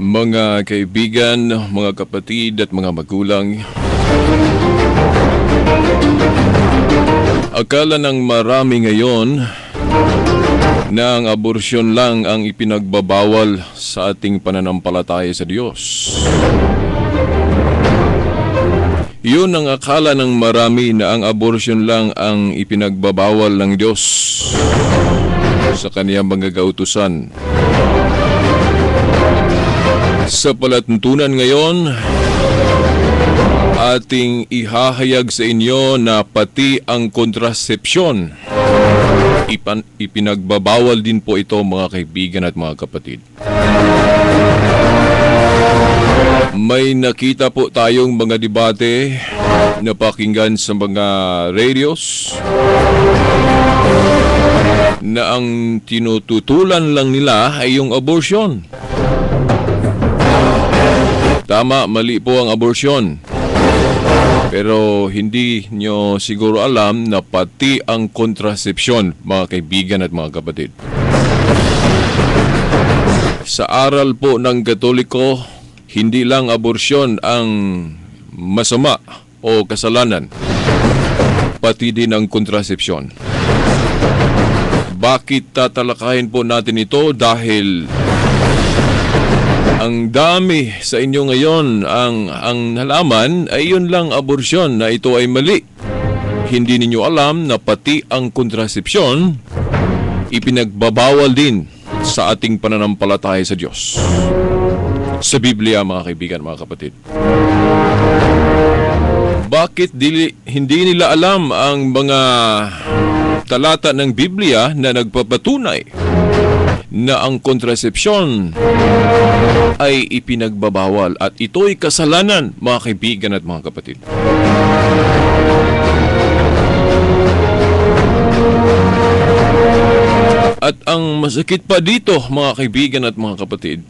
Mga kaibigan, mga kapatid at mga magulang, akala ng marami ngayon na ang aborsyon lang ang ipinagbabawal sa ating pananampalataya sa Diyos. Yun ang akala ng marami, na ang aborsyon lang ang ipinagbabawal ng Diyos sa kaniyang mga kautusan. Sa palatuntunan ngayon, ating ihahayag sa inyo na pati ang kontrasepsyon, ipinagbabawal din po ito, mga kaibigan at mga kapatid. May nakita po tayong mga debate na pakinggan sa mga radios na ang tinututulan lang nila ay yung abortion. Tama, mali po ang abortion. Pero hindi nyo siguro alam na pati ang kontrasepsyon, mga kaibigan at mga kapatid. Sa aral po ng Katoliko, hindi lang abortion ang masama o kasalanan, pati din ang kontrasepsyon. Bakit tatalakayin po natin ito? Dahil ang dami sa inyo ngayon ang nalaman ay yun lang aborsyon, na ito ay mali. Hindi ninyo alam na pati ang kontrasepsyon ipinagbabawal din sa ating pananampalataya sa Diyos. Sa Biblia, mga kaibigan, mga kapatid. Bakit hindi nila alam ang mga talata ng Biblia na nagpapatunay na ang kontrasepsyon ay ipinagbabawal at ito'y kasalanan, mga kaibigan at mga kapatid? At ang masakit pa dito, mga kaibigan at mga kapatid,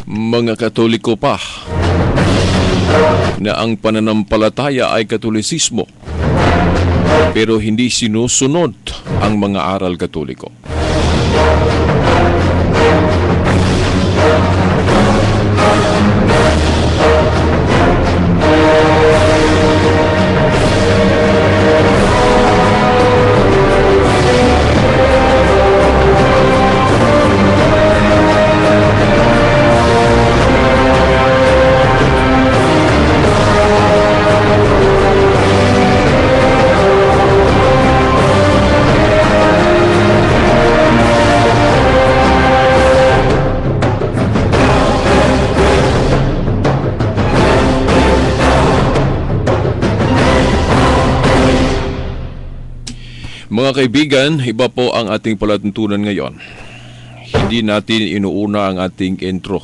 mga Katoliko pa, na ang pananampalataya ay Katolisismo, pero hindi sinusunod ang mga aral Katoliko. Mga kaibigan, iba po ang ating palatuntunan ngayon. Hindi natin inuuna ang ating intro.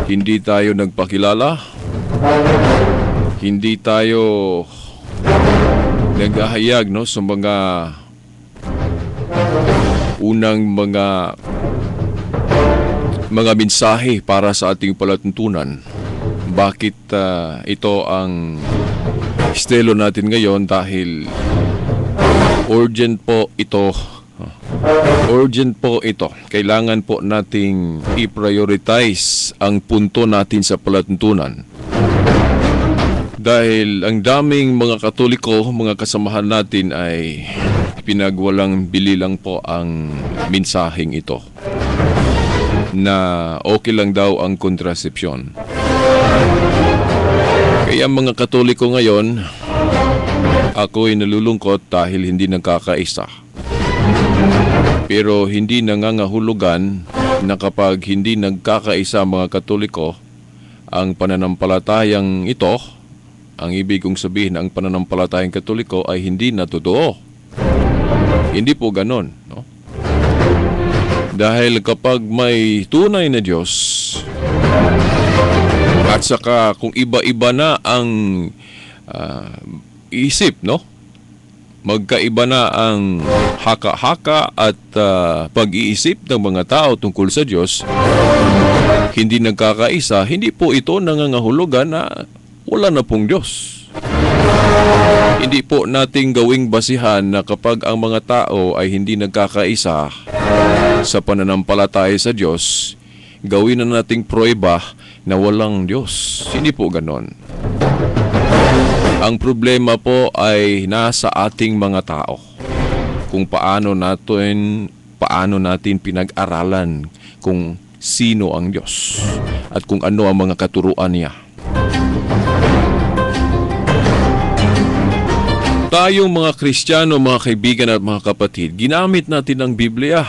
Hindi tayo nagpakilala. Hindi tayo naghahayag sa mga unang mga mensahe para sa ating palatuntunan. Bakit ito ang estilo natin ngayon? Dahil urgent po ito. Urgent po ito. Kailangan po nating i-prioritize ang punto natin sa palatuntunan. Dahil ang daming mga Katoliko, mga kasamahan natin, ay pinagwalang bili lang po ang mensaheng ito, na okay lang daw ang kontrasepsyon. Kaya mga Katoliko ngayon, ako'y nalulungkot dahil hindi nagkakaisa. Pero hindi nangangahulugan na kapag hindi nagkakaisa mga Katoliko, ang pananampalatayang ito, ang ibig kong sabihin, ang pananampalatayang Katoliko ay hindi natotoo. Hindi po ganon, no? Dahil kapag may tunay na Diyos, at saka kung iba-iba na ang isip, no? Magkaiba na ang haka-haka at pag-iisip ng mga tao tungkol sa Diyos, hindi nagkakaisa, hindi po ito nangangahulugan na wala na pong Diyos. Hindi po nating gawing basihan na kapag ang mga tao ay hindi nagkakaisa sa pananampalataya sa Diyos, gawin na nating pruweba na walang Diyos. Hindi po ganon. Ang problema po ay nasa ating mga tao. Kung paano natin pinag-aralan kung sino ang Diyos at kung ano ang mga katuruan niya. Tayong mga Kristiyano, mga kaibigan at mga kapatid, ginamit natin ang Biblia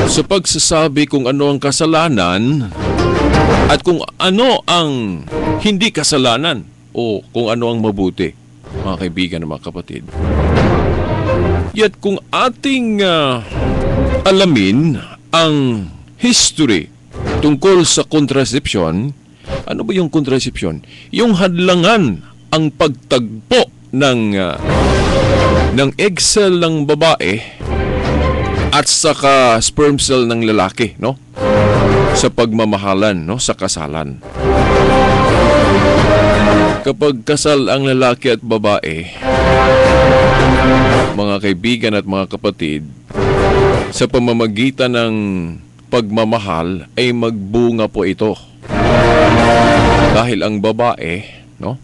sa pagsasabi kung ano ang kasalanan at kung ano ang hindi kasalanan o kung ano ang mabuti, mga kaibigan at mga kapatid. Yet kung ating alamin ang history tungkol sa contraception, ano ba yung contraception? Yung hadlangan ang pagtagpo ng egg cell ng babae at saka sperm cell ng lalaki, no? Sa pagmamahalan, no? Sa kasalan. Kapag kasal ang lalaki at babae, mga kaibigan at mga kapatid, sa pamamagitan ng pagmamahal ay magbunga po ito. Dahil ang babae, no?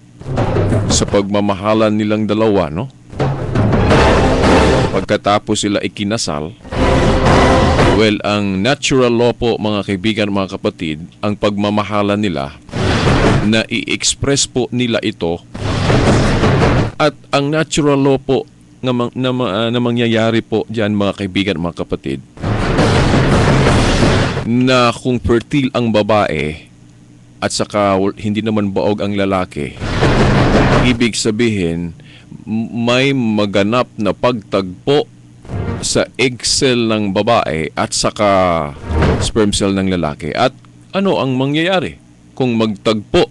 Sa pagmamahalan nilang dalawa, no? Pagkatapos sila ikinasal, well, ang natural law po, mga kaibigan, mga kapatid, ang pagmamahalan nila, na i-express po nila ito, at ang natural law po na mangyayari po dyan, mga kaibigan, mga kapatid, na kung fertile ang babae at saka hindi naman baog ang lalaki, ibig sabihin, may maganap na pagtagpo sa egg cell ng babae at saka sperm cell ng lalaki. At ano ang mangyayari kung magtagpo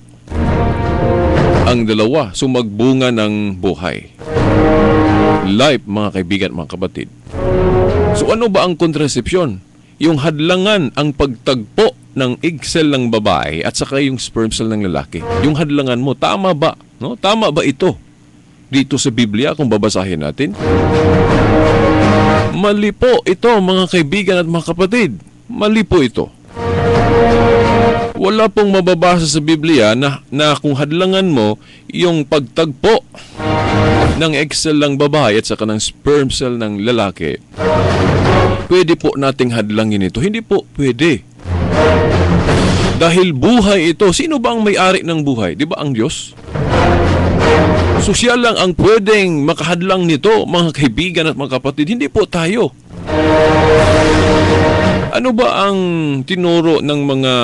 ang dalawa? So magbunga ng buhay. Life, mga kaibigan, mga kapatid. So ano ba ang contraception? Yung hadlangan ang pagtagpo ng egg cell ng babae at saka yung sperm cell ng lalaki. Yung hadlangan mo, tama ba? No? Tama ba ito? Dito sa Biblia, kung babasahin natin. Mali po ito, mga kaibigan at mga kapatid. Mali po ito. Wala pong mababasa sa Biblia na kung hadlangan mo yung pagtagpo ng egg cell ng babae at saka ng sperm cell ng lalaki, pwede po nating hadlangin ito. Hindi po pwede. Dahil buhay ito. Sino ba ang may-ari ng buhay? Di ba ang Diyos? So siya lang ang pwedeng makahadlang nito, mga kaibigan at mga kapatid. Hindi po tayo. Ano ba ang tinuro ng mga,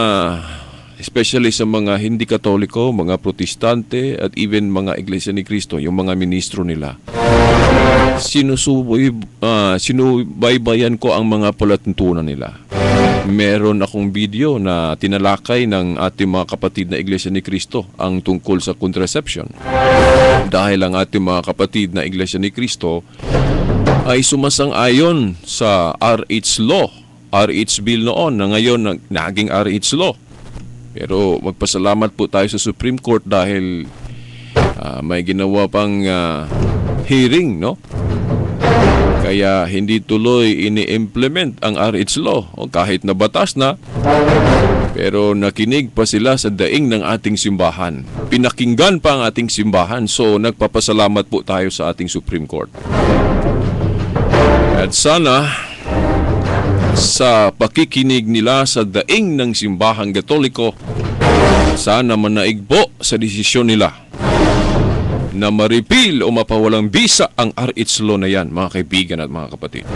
especially sa mga hindi Katoliko, mga Protestante, at even mga Iglesia ni Cristo, yung mga ministro nila? Sinubaybayan ko ang mga palatuntunan nila. Meron akong video na tinalakay ng ating mga kapatid na Iglesia ni Cristo ang tungkol sa contraception. Dahil ang ating mga kapatid na Iglesia ni Cristo ay sumasang-ayon sa RH Law, RH Bill noon, na ngayon naging RH Law. Pero magpasalamat po tayo sa Supreme Court dahil may ginawa pang hearing, no? Kaya hindi tuloy ini-implement ang RH Law. O kahit nabatas na, pero nakinig pa sila sa daing ng ating simbahan. Pinakinggan pa ang ating simbahan. So nagpapasalamat po tayo sa ating Supreme Court. At sana sa pakikinig nila sa daing ng simbahang Katoliko, sana manaig po sa desisyon nila na maripil o mapawalang bisa ang RH Law na yan, mga kaibigan at mga kapatid.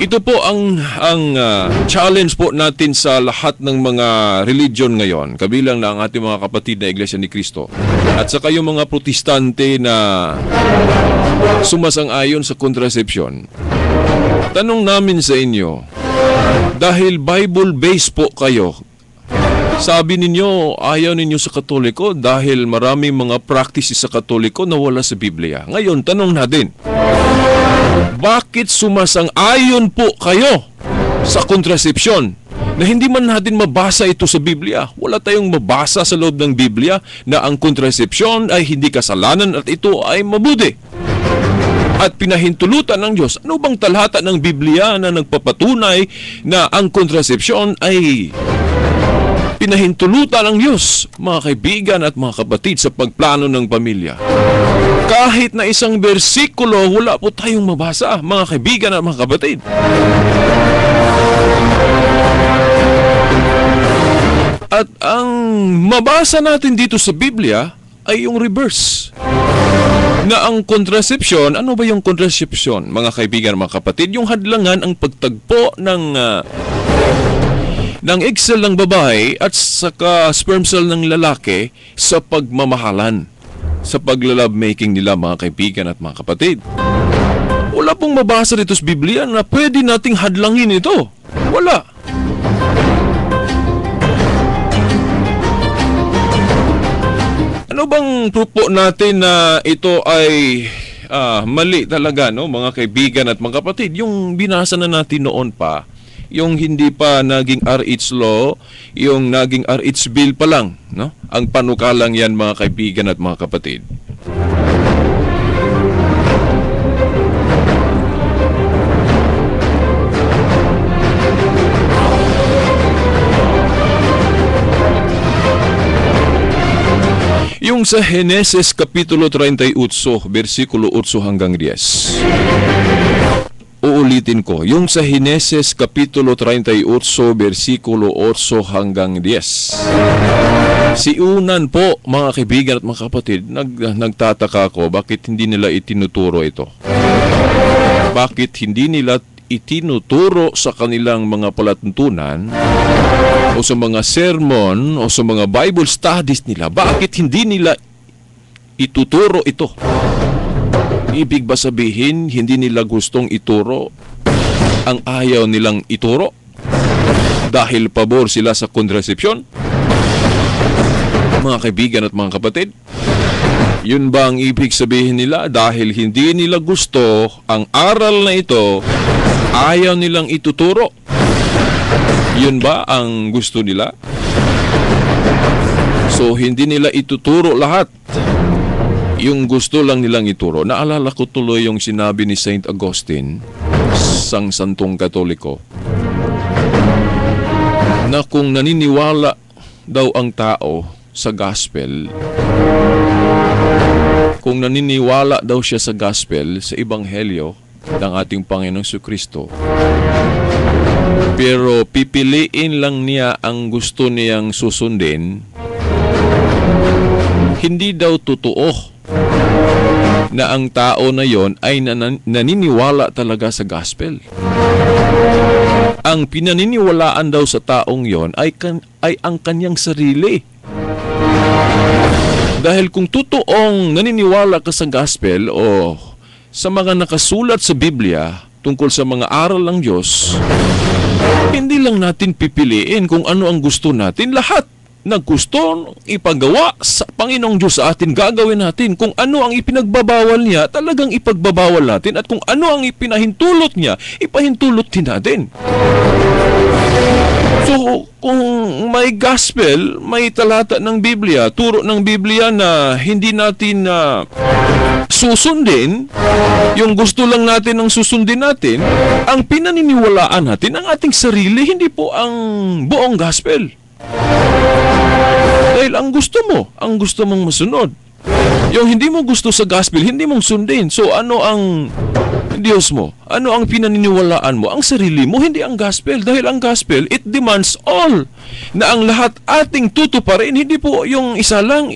Ito po ang challenge po natin sa lahat ng mga religion ngayon, kabilang na ang ating mga kapatid na Iglesia ni Cristo. At saka yung mga Protestante na sumasang-ayon sa contraception. Tanong namin sa inyo, dahil Bible-based po kayo, sabi ninyo, ayaw ninyo sa Katoliko dahil maraming mga practices sa Katoliko na wala sa Biblia. Ngayon, tanong natin, bakit sumasang-ayon po kayo sa contraception na hindi man natin mabasa ito sa Biblia. Wala tayong mabasa sa loob ng Biblia na ang kontrasepsyon ay hindi kasalanan at ito ay mabuti. At pinahintulutan ng Diyos. Ano bang talhata ng Biblia na nagpapatunay na ang kontrasepsyon ay pinahintulutan ng Diyos, mga kaibigan at mga kapatid, sa pagplano ng pamilya? Kahit na isang bersikulo, wala po tayong mabasa, mga kaibigan at mga kapatid. At ang mabasa natin dito sa Biblia ay yung reverse. Na ang kontrasepsyon, ano ba yung kontrasepsyon, mga kaibigan, mga kapatid? Yung hadlangan, ang pagtagpo ng egg cell ng babae at saka sperm cell ng lalaki sa pagmamahalan, sa paglalove making nila, mga kaibigan at mga kapatid. Wala pong mabasa dito sa Biblia na pwede nating hadlangin ito. Wala. Ano bang proof natin na ito ay mali talaga, no, mga kaibigan at mga kapatid? Yung binasa na natin noon pa, yung hindi pa naging RH law, yung naging RH bill pa lang, no? Ang panukalang yan, mga kaibigan at mga kapatid. Yung sa Heneses Kapitulo 38, versikulo 8 hanggang 10. Uulitin ko. Yung sa Heneses Kapitulo 38, versikulo 8 hanggang 10. Si Unan po, mga kaibigan at mga kapatid, nagtataka ko bakit hindi nila itinuturo ito. Bakit hindi nila itinuturo sa kanilang mga palatuntunan o sa mga sermon o sa mga Bible studies nila, bakit hindi nila ituturo ito? Ibig ba sabihin, hindi nila gustong ituro ang ayaw nilang ituro? Dahil pabor sila sa kontrasepsyon? Mga kaibigan at mga kapatid, yun ba ang ibig sabihin nila? Dahil hindi nila gusto ang aral na ito, ayaw nilang ituturo? Yun ba ang gusto nila? So, hindi nila ituturo lahat. Yung gusto lang nilang ituro. Naalala ko tuloy yung sinabi ni Saint Augustine, sang santong Katoliko, na kung naniniwala daw ang tao sa gospel, kung naniniwala daw siya sa gospel, sa ebanghelyo ng ating Panginoong Jesucristo, pero pipiliin lang niya ang gusto niyang susundin, hindi daw totoo na ang tao na yon ay naniniwala talaga sa gospel. Ang pinaniniwalaan daw sa taong yon ay ang kanyang sarili. Dahil kung totoong naniniwala ka sa gospel o sa mga nakasulat sa Biblia tungkol sa mga aral ng Diyos, hindi lang natin pipiliin kung ano ang gusto natin. Lahat na gusto ipagawa sa Panginoong Diyos sa atin, gagawin natin. Kung ano ang ipinagbabawal niya, talagang ipagbabawal natin. At kung ano ang ipinahintulot niya, ipahintulot din natin. So, kung may gospel, may talata ng Biblia, turo ng Biblia na hindi natin susundin, yung gusto lang natin ang susundin natin, ang pinaniniwalaan natin, ang ating sarili, hindi po ang buong gospel. Dahil ang gusto mong masunod. Yung hindi mo gusto sa gospel, hindi mong sundin. So ano ang Diyos mo? Ano ang pinaniniwalaan mo? Ang sarili mo, hindi ang gospel. Dahil ang gospel, it demands all. Na ang lahat ating tutuparin, hindi po yung isa lang,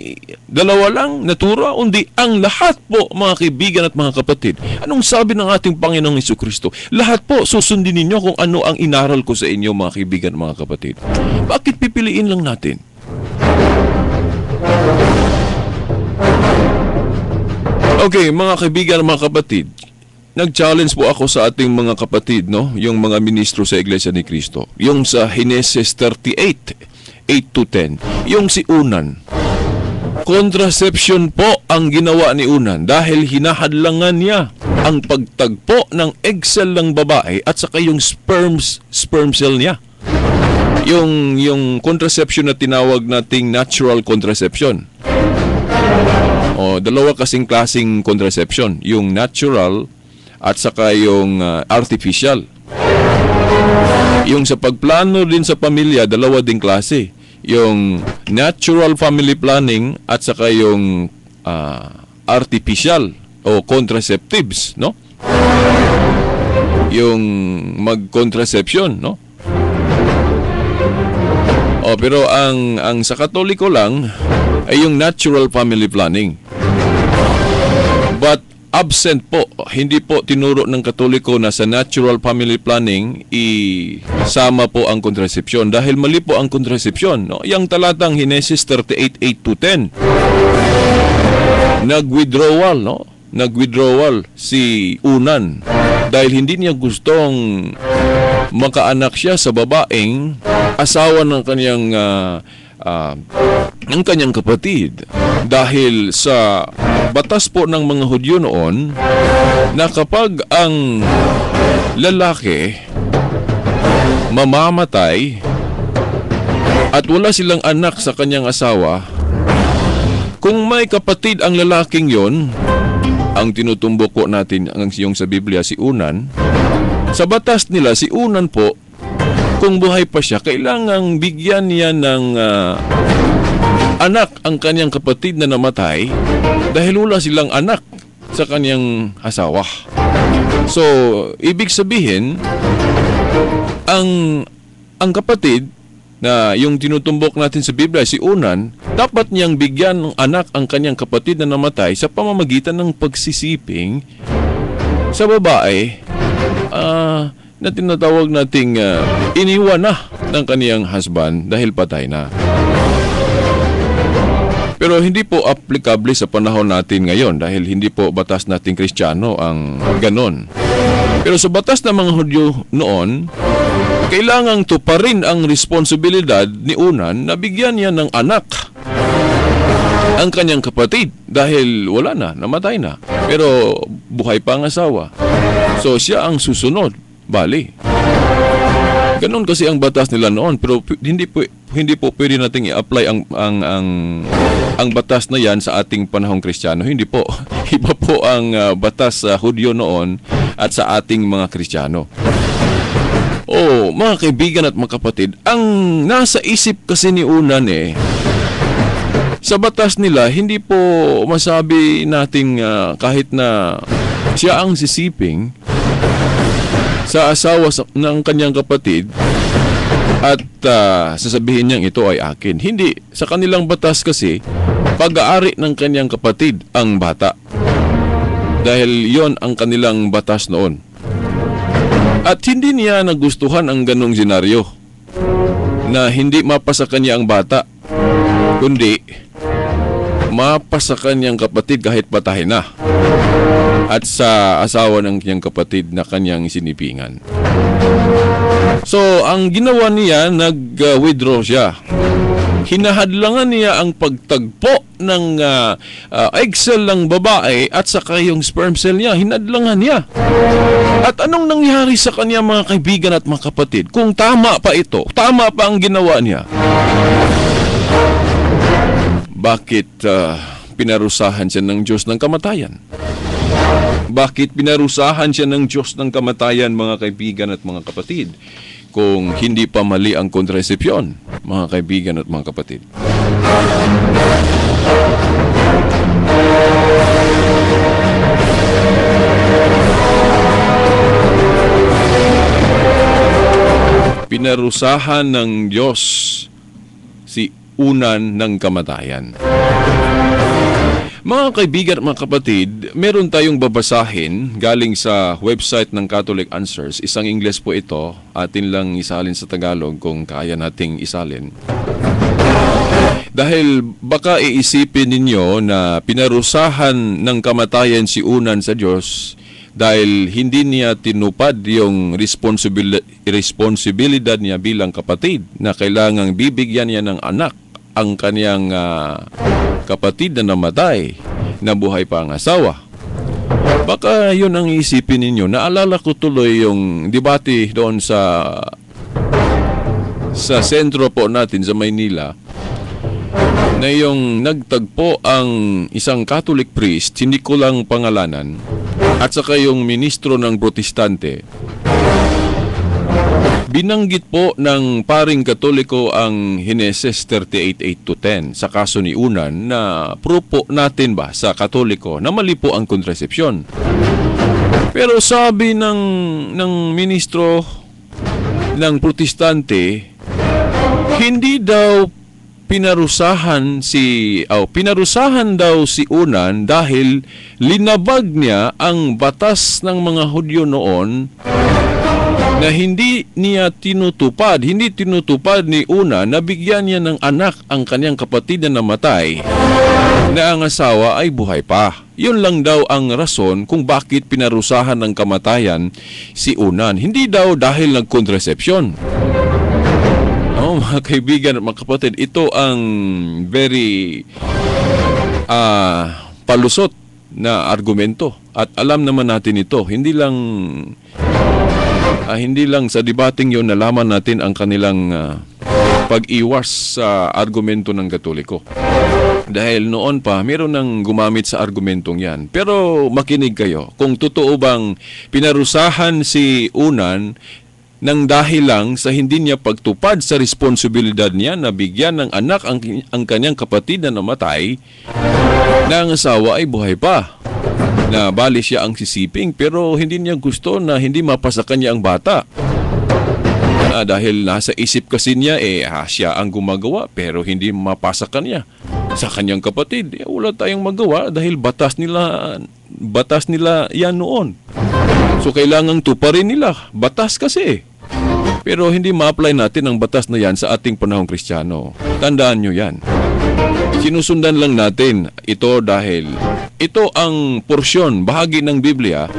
dalawa lang, naturo, undi ang lahat po, mga kaibigan at mga kapatid. Anong sabi ng ating Panginoong Jesucristo? Lahat po, susundin ninyo kung ano ang inaral ko sa inyo, mga kaibigan at mga kapatid. Bakit pipiliin lang natin? Okay, mga kaibigan at mga kapatid, nag-challenge po ako sa ating mga kapatid, no? Yung mga ministro sa Iglesia ni Cristo. Yung sa Heneses 38, 8-10. Yung si Unan. Contraception po ang ginawa ni Unan dahil hinahadlangan niya ang pagtagpo ng egg cell ng babae at saka yung sperm cell niya. yung contraception na tinawag nating natural contraception. O, dalawa kasing klaseng contraception, yung natural at saka yung artificial. Yung sa pagplano din sa pamilya, dalawa ding klase. Yung natural family planning at saka yung artificial o contraceptives, no? Yung mag-contraception, no? Pero ang sa Katoliko lang ay yung natural family planning. But absent po, hindi po tinuro ng Katoliko na sa natural family planning isama po ang kontrasepsyon dahil mali po ang kontrasepsyon, no? Yang talatang Henesis 38:8-10. Nag-withdrawal, no? Nag-withdrawal si Unan dahil hindi niya gustong makaanak siya sa babaeng asawa ng kanyang kapatid. Dahil sa batas po ng mga Hudyo noon na kapag ang lalaki mamamatay at wala silang anak sa kanyang asawa, kung may kapatid ang lalaking yon, ang tinutumbok po natin yung sa Biblia si Unan, sa batas nila si Unan po, kung buhay pa siya, kailangang bigyan niya ng anak ang kanyang kapatid na namatay dahil wala silang anak sa kanyang asawa. So, ibig sabihin, ang kapatid na yung tinutumbok natin sa Biblia, si Unan, dapat niyang bigyan ng anak ang kanyang kapatid na namatay sa pamamagitan ng pagsisiping sa babae na tinatawag nating iniwan na ng kaniyang husband dahil patay na. Pero hindi po applicable sa panahon natin ngayon dahil hindi po batas nating Kristiyano ang ganon. Pero sa batas ng mga Hudyo noon, kailangang tuparin ang responsibilidad ni Unan na bigyan niya ng anak ang kanyang kapatid dahil wala na, namatay na. Pero buhay pa ang asawa. So siya ang susunod. Bali. Ganon kasi ang batas nila noon, pero hindi po pwede nating i-apply ang batas na 'yan sa ating panahong Kristiyano. Hindi po. Iba po ang batas sa Hudyo noon at sa ating mga Kristiyano. Mga kaibigan at mga kapatid, ang nasa isip kasi ni Unan sa batas nila, hindi po masabi nating kahit na siya ang sisiping sa asawa ng kanyang kapatid at sasabihin niyang ito ay akin. Hindi. Sa kanilang batas kasi, pag-aari ng kanyang kapatid ang bata. Dahil yon ang kanilang batas noon. At hindi niya nagustuhan ang ganong senaryo na hindi mapasa kanya ang bata, kundi mapasa kanyang kapatid kahit patay na at sa asawa ng kanyang kapatid na kanyang sinipingan. So, ang ginawa niya, nag-withdraw siya. Hinahadlangan niya ang pagtagpo ng egg cell ng babae at saka yung sperm cell niya. Hinadlangan niya. At anong nangyari sa kanya, mga kaibigan at mga kapatid? Kung tama pa ito, tama pa ang ginawa niya, bakit pinarusahan siya ng Diyos ng kamatayan? Bakit pinarusahan siya ng Diyos ng kamatayan, mga kaibigan at mga kapatid, kung hindi pa mali ang kontrasepsyon, mga kaibigan at mga kapatid? Pinarusahan ng Diyos si Unan ng kamatayan. Mga kaibigan at mga kapatid, meron tayong babasahin galing sa website ng Catholic Answers. Isang Ingles po ito, atin lang isalin sa Tagalog kung kaya nating isalin. Dahil baka iisipin ninyo na pinarusahan ng kamatayan si Unan sa Diyos dahil hindi niya tinupad yung responsibilidad niya bilang kapatid na kailangang bibigyan niya ng anak ang kaniyang kapatid na namatay, na buhay pa ang asawa. Baka yun ang isipin ninyo. Naalala ko tuloy yung debate doon sa sa sentro po natin sa Maynila na yung nagtagpo ang isang Catholic priest, hindi ko lang pangalanan, at saka yung ministro ng Protestante. Binanggit po ng paring Katoliko ang Heneses 38:8-10 sa kaso ni Unan na prupo natin ba sa Katoliko na mali po ang kontrasepsyon. Pero sabi ng ministro ng Protestante, hindi daw pinarusahan daw si Unan dahil linabag niya ang batas ng mga Hudyo noon na hindi tinutupad ni Unan na bigyan niya ng anak ang kanyang kapatid na namatay na ang asawa ay buhay pa. Yun lang daw ang rason kung bakit pinarusahan ng kamatayan si Unan. Hindi daw dahil nagkontrasepsyon. Mga kaibigan at mga kapatid, ito ang very palusot na argumento. At alam naman natin ito. Hindi lang sa debating yon nalaman natin ang kanilang pag-iwas sa argumento ng Katoliko. Dahil noon pa, meron nang gumamit sa argumentong yan. Pero makinig kayo, kung totoo bang pinarusahan si Unan nang dahil lang sa hindi niya pagtupad sa responsibilidad niya na bigyan ng anak ang kanyang kapatid na namatay, na ang asawa ay buhay pa. Na bali siya ang sisiping pero hindi niya gusto na hindi mapasa kanya ang bata. Dahil nasa isip kasi niya siya ang gumagawa pero hindi mapasa kanya sa kanyang kapatid. Wala tayong magawa dahil batas nila yan noon. So kailangang tuparin nila. Batas kasi. Pero hindi ma-apply natin ang batas na yan sa ating panahong Kristiyano. Tandaan nyo yan. Sinusundan lang natin ito dahil ito ang porsyon, bahagi ng Biblia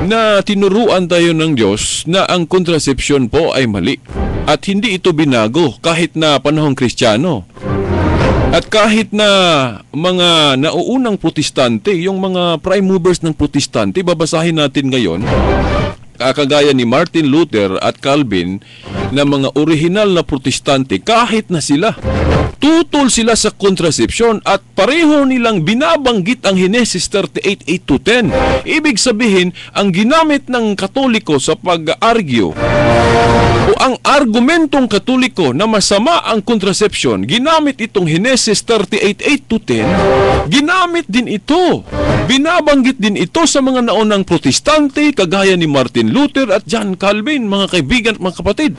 na tinuruan tayo ng Diyos na ang kontrasepsyon po ay mali. At hindi ito binago kahit na panahong Kristiyano. At kahit na mga nauunang Protestante, yung mga prime movers ng Protestante, babasahin natin ngayon, kagaya ni Martin Luther at Calvin, na mga orihinal na Protestante, kahit na sila, tutol sila sa kontrasepsyon at pareho nilang binabanggit ang Heneses 38:8-10. Ibig sabihin, ang ginamit ng Katoliko sa pag-argue o ang argumentong Katoliko na masama ang kontrasepsyon, ginamit itong Heneses 38:8-10, ginamit din ito. Binabanggit din ito sa mga naunang Protestante, kagaya ni Martin Luther at John Calvin, mga kaibigan at mga kapatid.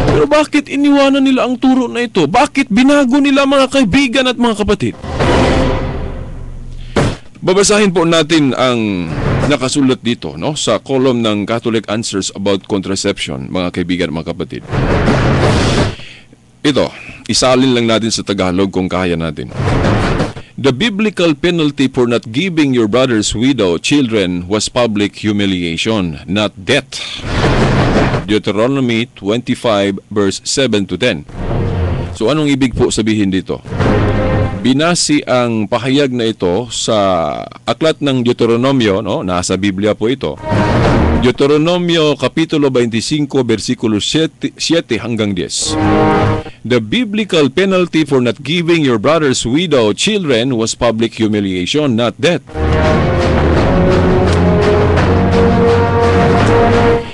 Pero bakit iniwanan nila ang turo na ito? Bakit binago nila, mga kaibigan at mga kapatid? Babasahin po natin ang nakasulat dito, no, sa column ng Catholic Answers About Contraception, mga kaibigan at mga kapatid. Ito, isalin lang natin sa Tagalog kung kaya natin. The biblical penalty for not giving your brother's widow children was public humiliation, not death. Deuteronomy 25 verse 7-10. So anong ibig po sabihin dito? Binasi ang pahayag na ito sa aklat ng Deuteronomio, no? Nasa Biblia po ito. Deuteronomio Kapitulo 25, versikulo 7 hanggang 10. The biblical penalty for not giving your brother's widow children was public humiliation, not death.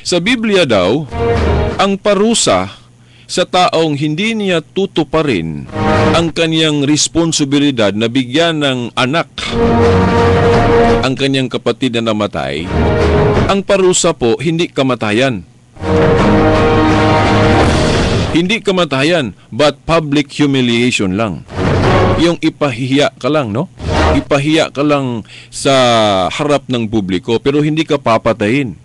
Sa Biblia daw, ang parusa sa taong hindi niya tutuparin ang kanyang responsibilidad na bigyan ng anak ang kanyang kapatid na namatay, ang parusa po hindi kamatayan. Hindi kamatayan, but public humiliation lang. Yung ipahiya ka lang, no? Ipahiya ka lang sa harap ng publiko pero hindi ka papatayin.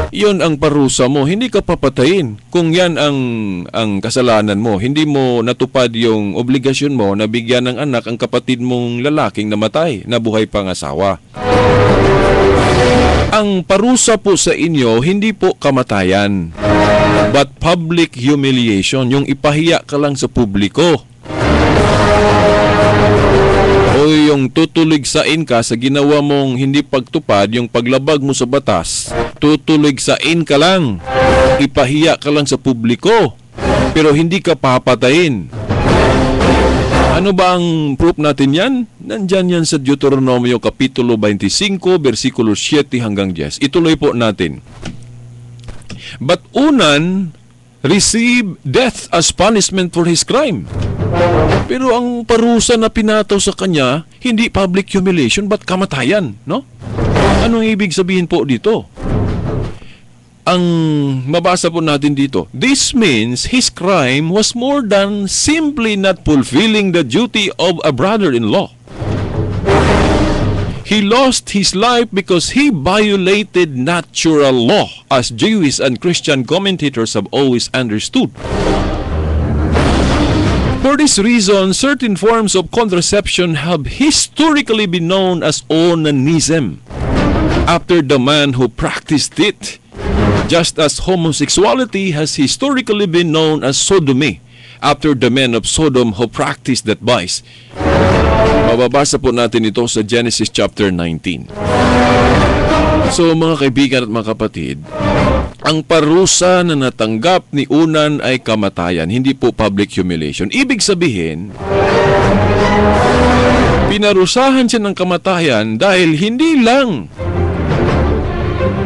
Yun ang parusa mo, hindi ka papatayin. Kung yan ang kasalanan mo, hindi mo natupad yung obligasyon mo na bigyan ng anak ang kapatid mong lalaking namatay, na buhay pang asawa. Ang parusa po sa inyo, hindi po kamatayan, but public humiliation, yung ipahiya ka lang sa publiko. O yung tutuligsain ka sa ginawa mong hindi pagtupad, yung paglabag mo sa batas, tutuligsain ka lang, ipahiya ka lang sa publiko. pero hindi ka papatayin. Ano ba ang proof natin yan? Nandyan yan sa Deuteronomio Kapitulo 25, versikulo 7 hanggang 10. Ituloy po natin. But Unan received death as punishment for his crime. Pero ang parusa na pinataw sa kanya, hindi public humiliation, but kamatayan, no? Anong ibig sabihin po dito? Ang mabasa po natin dito, this means his crime was more than simply not fulfilling the duty of a brother-in-law. He lost his life because he violated natural law, as Jewish and Christian commentators have always understood. For this reason, certain forms of contraception have historically been known as onanism, after the man who practiced it, just as homosexuality has historically been known as sodomy, after the men of Sodom who practiced that vice. Mababasa po natin ito sa Genesis chapter 19. So mga kaibigan at mga kapatid, ang parusa na natanggap ni Unan ay kamatayan, hindi po public humiliation. Ibig sabihin, pinarusahan siya ng kamatayan dahil hindi lang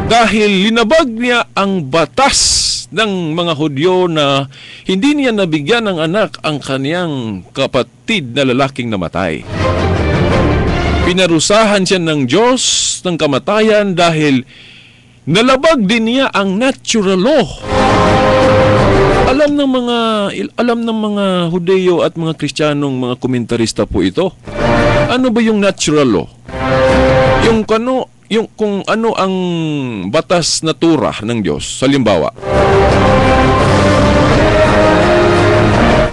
dahil linabag niya ang batas ng mga Hudyo na hindi niya nabigyan ng anak ang kaniyang kapatid na lalaking namatay. Pinarusahan siya ng Diyos ng kamatayan dahil nalabag din niya ang natural law. Alam ng mga Hudyo at mga Kristiyanong mga komentarista po ito. Ano ba yung natural law? Yung kung ano ang batas na tura ng Diyos. Halimbawa,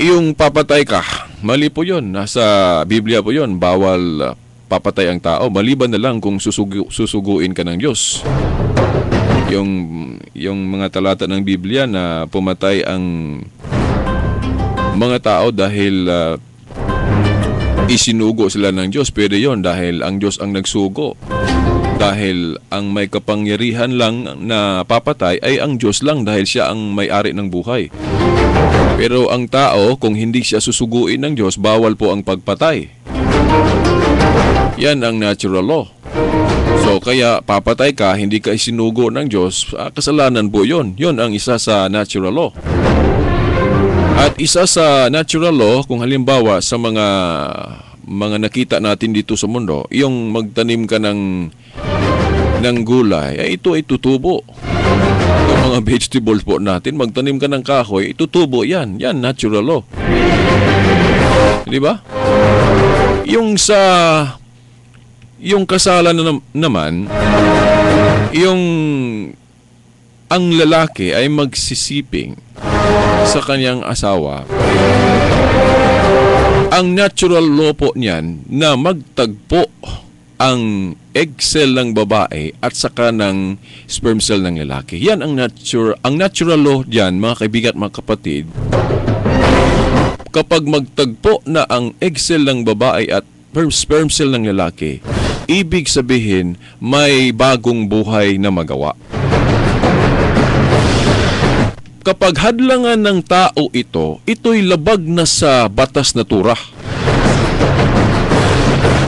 yung papatay ka, mali po yun. Nasa Biblia po yun. Bawal papatay ang tao. Maliban na lang kung susuguin ka ng Diyos. Yung mga talata ng Biblia na pumatay ang mga tao dahil isinugo sila ng Diyos. Pwede yun dahil ang Diyos ang nagsugo. Dahil ang may kapangyarihan lang na papatay ay ang Diyos lang dahil siya ang may-ari ng buhay. Pero ang tao, kung hindi siya susuguin ng Diyos, bawal po ang pagpatay. Yan ang natural law. So kaya papatay ka, hindi ka isinugo ng Diyos, kasalanan po yun. Yun ang isa sa natural law. At isa sa natural law, kung halimbawa sa mga nakita natin dito sa mundo, yung magtanim ka ng gulay, ay ito ay tutubo. Yung mga vegetables po natin, magtanim ka ng kahoy, itutubo yan. Yan, natural law. Di ba? Yung kasalan naman, ang lalaki ay magsisiping sa kanyang asawa. Ang natural law po niyan na magtagpo ang egg cell ng babae at saka ng sperm cell ng lalaki. Yan ang natural law diyan, mga kaibigan at mga kapatid. Kapag magtagpo na ang egg cell ng babae at sperm cell ng lalaki, ibig sabihin may bagong buhay na magawa. Kapag hadlangan ng tao ito'y labag na sa batas na tura.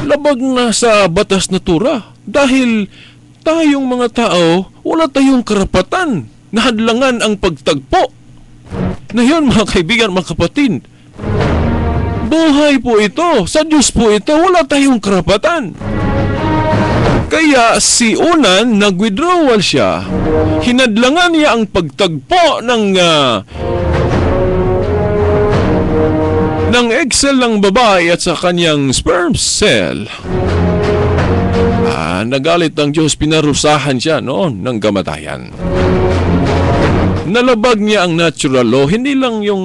Labag na sa batas na tura. Dahil tayong mga tao, wala tayong karapatan na hadlangan ang pagtagpo. Na yun, mga kaibigan, mga kapatid. Buhay po ito. Sa Diyos po ito. Wala tayong karapatan. Kaya si Unan, nag-withdrawal siya. Hinadlangan niya ang pagtagpo ng egg cell ng babae at sa kanyang sperm cell. Nagalit ang Diyos, pinarusahan siya noon ng kamatayan. Nalabag niya ang natural law, hindi lang yung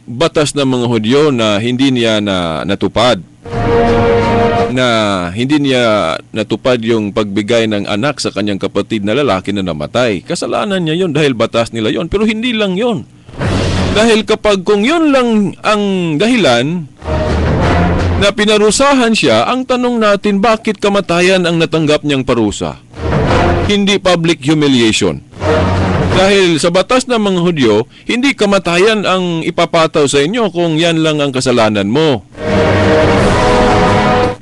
batas ng mga Hudyo na hindi niya natupad. Na hindi niya natupad yung pagbigay ng anak sa kanyang kapatid na lalaki na namatay. Kasalanan niya yon dahil batas nila yon. Pero hindi lang yon. Dahil kung yun lang ang dahilan na pinarusahan siya, ang tanong natin, bakit kamatayan ang natanggap niyang parusa? Hindi public humiliation. Dahil sa batas ng mga Hudyo, hindi kamatayan ang ipapataw sa inyo kung yan lang ang kasalanan mo.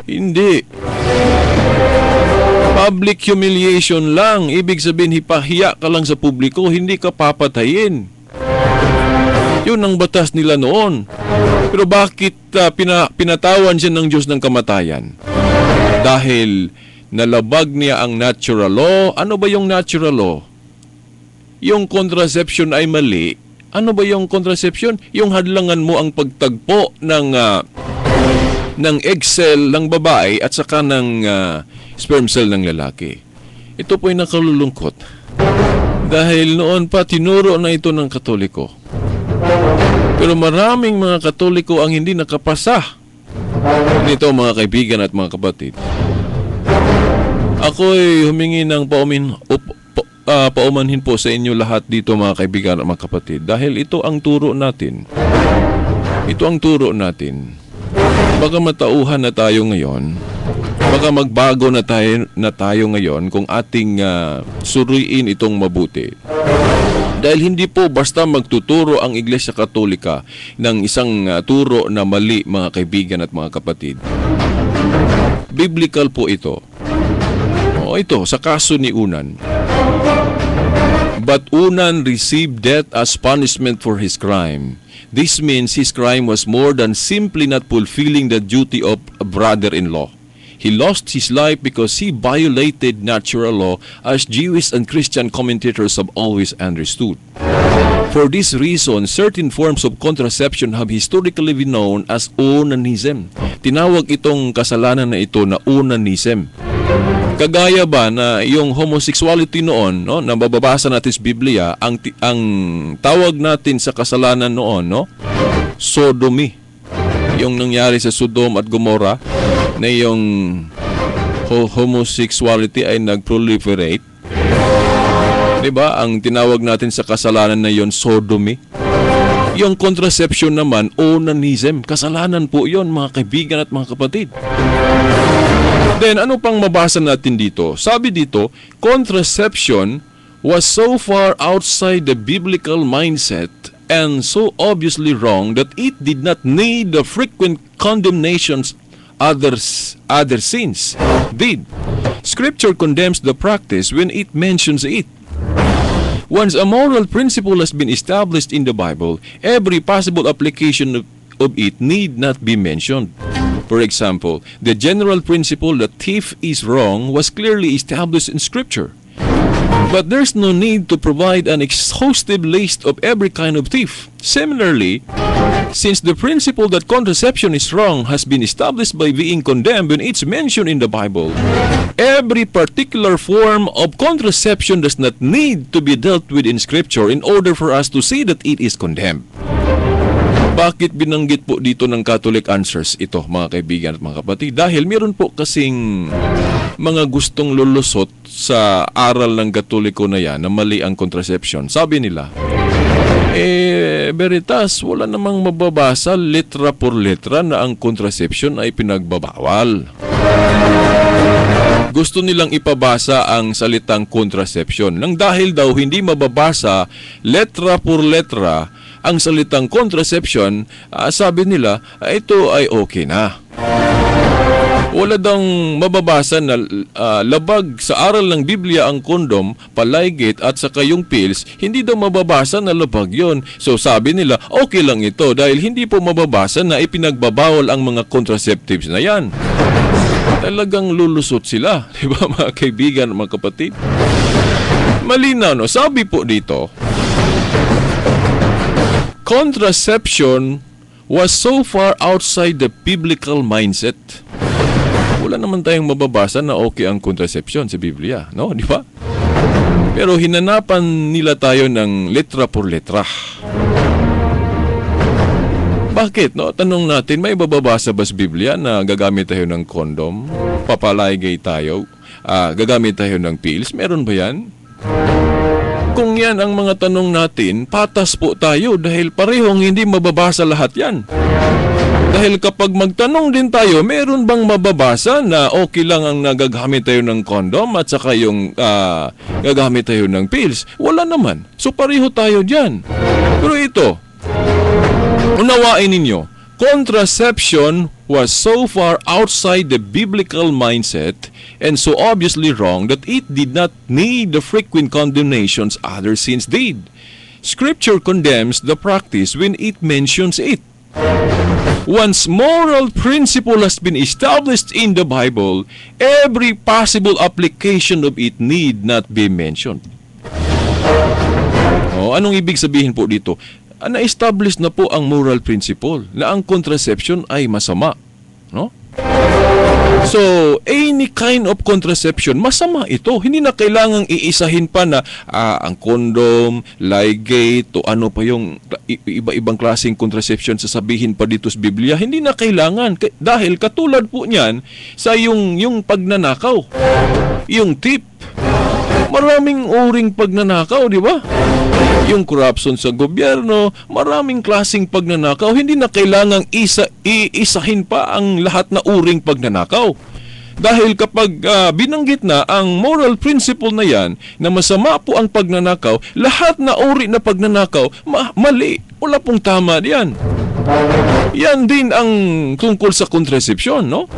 Hindi. Public humiliation lang. Ibig sabihin, hipahiya ka lang sa publiko, hindi ka papatayin. Yun ang batas nila noon. Pero bakit pinatawan siya ng Diyos ng kamatayan? Dahil nalabag niya ang natural law. Ano ba yung natural law? Yung contraception ay mali. Ano ba yung contraception? Yung hadlangan mo ang pagtagpo ng egg cell ng babae at saka ng sperm cell ng lalaki. Ito po ay nakalulungkot. Dahil noon pa tinuro na ito ng Katoliko. Pero maraming mga Katoliko ang hindi nakapasa. Nito mga kaibigan at mga kapatid. Ako'y humingi ng paumanhin po sa inyo lahat dito mga kaibigan at mga kapatid. Dahil ito ang turo natin. Ito ang turo natin. Baka matauhan na tayo ngayon. Baka magbago na tayo ngayon kung ating suriin itong mabuti. Dahil hindi po basta magtuturo ang Iglesia Katolika ng isang turo na mali, mga kaibigan at mga kapatid. Biblical po ito. Ito, sa kaso ni Unan. But Unan received death as punishment for his crime. This means his crime was more than simply not fulfilling the duty of a brother-in-law. He lost his life because he violated natural law, as Jewish and Christian commentators have always understood. For this reason, certain forms of contraception have historically been known as onanism. Tinawag itong kasalanan na ito na onanism. Kagaya ba na yung homosexuality noon, no, na mababasa natin sa Biblia, ang tawag natin sa kasalanan noon, no, sodomy. Yung nangyari sa Sodom at Gomorrah, na yung homosexuality ay nag-proliferate. Diba? Ang tinawag natin sa kasalanan na yon sodomy. Yung contraception naman, onanism. Kasalanan po yon, mga kaibigan at mga kapatid. Then, ano pang mabasa natin dito? Sabi dito, contraception was so far outside the biblical mindset and so obviously wrong that it did not need the frequent condemnations other sins did. Scripture condemns the practice when it mentions it. Once a moral principle has been established in the Bible, every possible application of it need not be mentioned. For example, the general principle that thief is wrong was clearly established in Scripture. But there's no need to provide an exhaustive list of every kind of thief. Similarly, since the principle that contraception is wrong has been established by being condemned when it's mentioned in the Bible, every particular form of contraception does not need to be dealt with in Scripture in order for us to see that it is condemned. Bakit binanggit po dito ng Catholic Answers ito, mga kaibigan at mga kapatid? Dahil meron po kasing mga gustong lulusot sa aral ng Katoliko na yan na mali ang contraception. Sabi nila, Veritas, wala namang mababasa letra por letra na ang contraception ay pinagbabawal. Gusto nilang ipabasa ang salitang contraception nang dahil daw hindi mababasa letra por letra ang salitang contraception, sabi nila, ito ay okay na. Wala daw mababasa na labag sa aral ng Biblia ang kondom, palaygit at saka yung pills, hindi daw mababasa na labag yon. So sabi nila, okay lang ito dahil hindi po mababasa na ipinagbabawal ang mga contraceptives na yan. Talagang lulusot sila, di ba mga kaibigan, mga kapatid? Malinaw, no? Sabi po dito, contraception was so far outside the biblical mindset. Wala naman tayong mababasa na okay ang contraception sa Biblia, no? Di ba? Pero hinanapan nila tayo ng letra por letra. Bakit, no? Tanong natin, may bababasa ba sa Biblia na gagamit tayo ng kondom? Papalaygay tayo? Gagamit tayo ng pills? Meron ba yan? Kung yan ang mga tanong natin, patas po tayo dahil parehong hindi mababasa lahat yan. Dahil kapag magtanong din tayo, meron bang mababasa na okay lang ang nagagamit tayo ng condom at saka yung gagamit tayo ng pills? Wala naman. So pareho tayo dyan. Pero ito, unawain ninyo, contraception was so far outside the biblical mindset and so obviously wrong that it did not need the frequent condemnations other sins did. Scripture condemns the practice when it mentions it. Once moral principle has been established in the Bible, every possible application of it need not be mentioned. Anong ibig sabihin po dito? Na-establish na po ang moral principle na ang contraception ay masama. No? So, any kind of contraception, masama ito. Hindi na kailangang iisahin pa na ang condom, ligate, o ano pa yung iba-ibang klaseng contraception sasabihin pa dito sa Biblia. Hindi na kailangan. Dahil katulad po niyan sa yung pagnanakaw, yung tip. Maraming uring pagnanakaw, di ba? Yung corruption sa gobyerno, maraming klaseng pagnanakaw. Hindi na kailangang iisahin pa ang lahat na uring pagnanakaw. Dahil kapag binanggit na ang moral principle na yan, na masama po ang pagnanakaw, lahat na uri na pagnanakaw, mali. Wala pong tama diyan. Yan din ang tungkol sa contraception, no?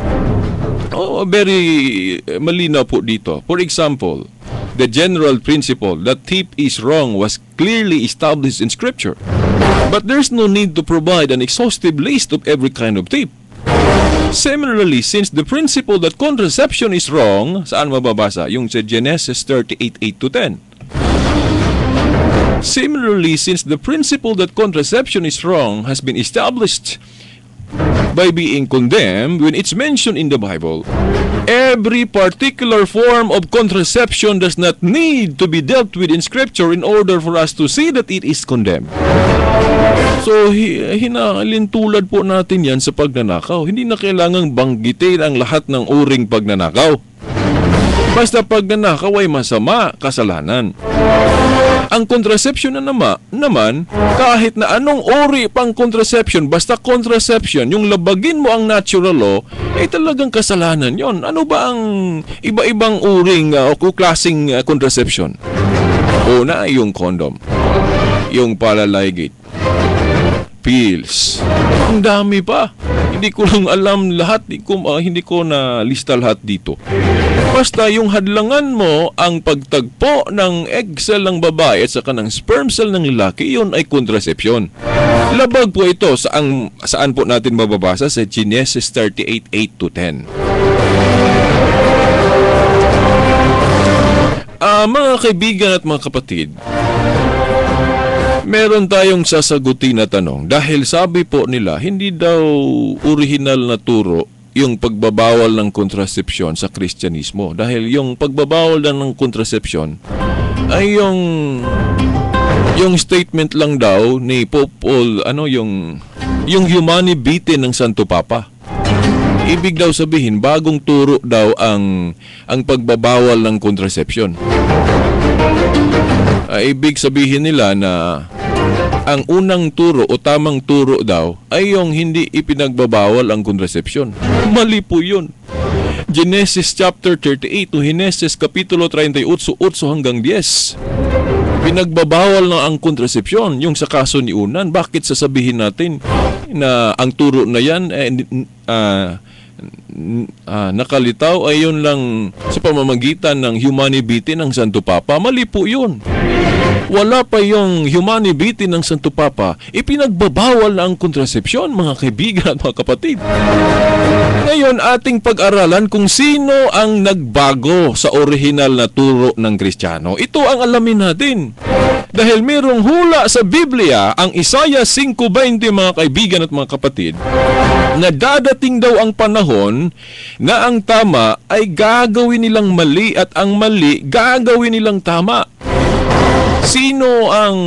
Very malinaw po dito. For example, the general principle that tip is wrong was clearly established in Scripture. But there's no need to provide an exhaustive list of every kind of tip. Similarly, since the principle that contraception is wrong, saan mababasa? Yung sa Genesis 38:8-10. Similarly, since the principle that contraception is wrong has been established by being condemned when it's mentioned in the Bible, every particular form of contraception does not need to be dealt with in Scripture in order for us to see that it is condemned. So, hinalintulad po natin yan sa pagnanakaw. Hindi na kailangang banggitin ang lahat ng uring pagnanakaw. Basta pagnanakaw ay masama, kasalanan. Ang contraception na naman, kahit na anong uri pang contraception, basta contraception, yung labagin mo ang natural law, ay talagang kasalanan yon. Ano ba ang iba-ibang uring o klaseng contraception? Una, yung condom, yung palaligate, pills. Ang dami pa. Hindi ko lang alam lahat, hindi ko na lista lahat dito. Basta yung hadlangan mo ang pagtagpo ng egg cell ng babae at saka ng sperm cell ng lalaki, yun ay contraception. Labag po ito saan po natin mababasa sa Genesis 38:8-10. Mga kaibigan at mga kapatid, meron tayong sasagutin na tanong dahil sabi po nila hindi daw original na turo yung pagbabawal ng kontrasepsyon sa Kristyanismo. Dahil yung pagbabawal ng kontrasepsyon ay yung statement lang daw ni Pope Paul, yung Humani Vitae ng Santo Papa. Ibig daw sabihin, bagong turo daw ang pagbabawal ng kontrasepsyon. Ibig sabihin nila na ang unang turo o tamang turo daw ay yung hindi ipinagbabawal ang kontrasepsyon. Mali po yun. Genesis chapter 38 to Genesis kapitulo 38, 8-10. Pinagbabawal na ang kontrasepsyon, yung sa kaso ni Unan. Bakit sasabihin natin na ang turo na yan nakalitaw ay yun lang sa pamamagitan ng Humani Vitae ng Santo Papa? Mali po yun. Wala pa yung Humani Vitae ng Santo Papa, ipinagbabawal na ang kontrasepsyon, mga kaibigan at mga kapatid. Ngayon, ating pag-aralan kung sino ang nagbago sa orihinal na turo ng Kristiyano. Ito ang alamin natin. Dahil mayroong hula sa Biblia, ang Isaiah 5:20, mga kaibigan at mga kapatid, na dadating daw ang panahon na ang tama ay gagawin nilang mali at ang mali gagawin nilang tama. Sino ang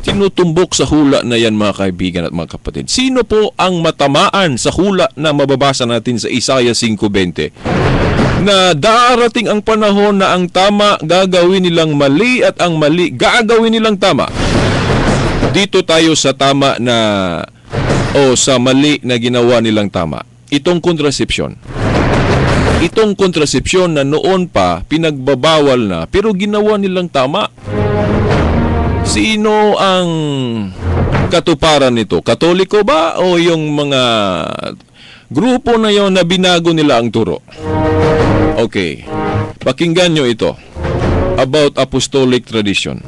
tinutumbok sa hula na yan, mga kaibigan at mga kapatid? Sino po ang matamaan sa hula na mababasa natin sa Isaiah 5:20? Na darating ang panahon na ang tama gagawin nilang mali at ang mali gagawin nilang tama. Dito tayo sa tama na o sa mali na ginawa nilang tama. Itong kontrasepsyon. Itong kontrasepsyon na noon pa pinagbabawal na pero ginawa nilang tama. Sino ang katuparan nito? Katoliko ba o yung mga grupo na yon na binago nila ang turo? Okay. Pakinggan nyo ito about apostolic tradition.